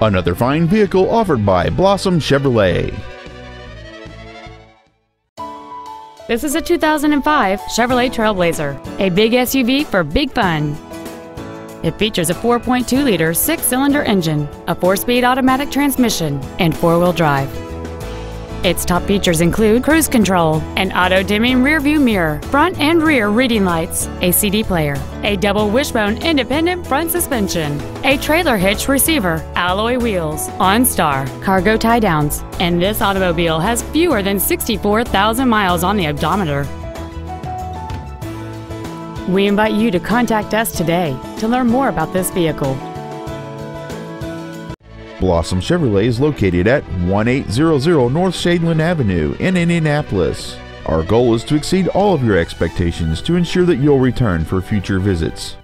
Another fine vehicle offered by Blossom Chevrolet. This is a 2005 Chevrolet Trailblazer, a big SUV for big fun. It features a 4.2-liter six-cylinder engine, a 4-speed automatic transmission, and four-wheel drive. Its top features include cruise control, an auto-dimming rear-view mirror, front and rear reading lights, a CD player, a double wishbone independent front suspension, a trailer hitch receiver, alloy wheels, OnStar, cargo tie-downs, and this automobile has fewer than 64,000 miles on the odometer. We invite you to contact us today to learn more about this vehicle. Blossom Chevrolet is located at 1800 North Shadeland Avenue in Indianapolis. Our goal is to exceed all of your expectations to ensure that you'll return for future visits.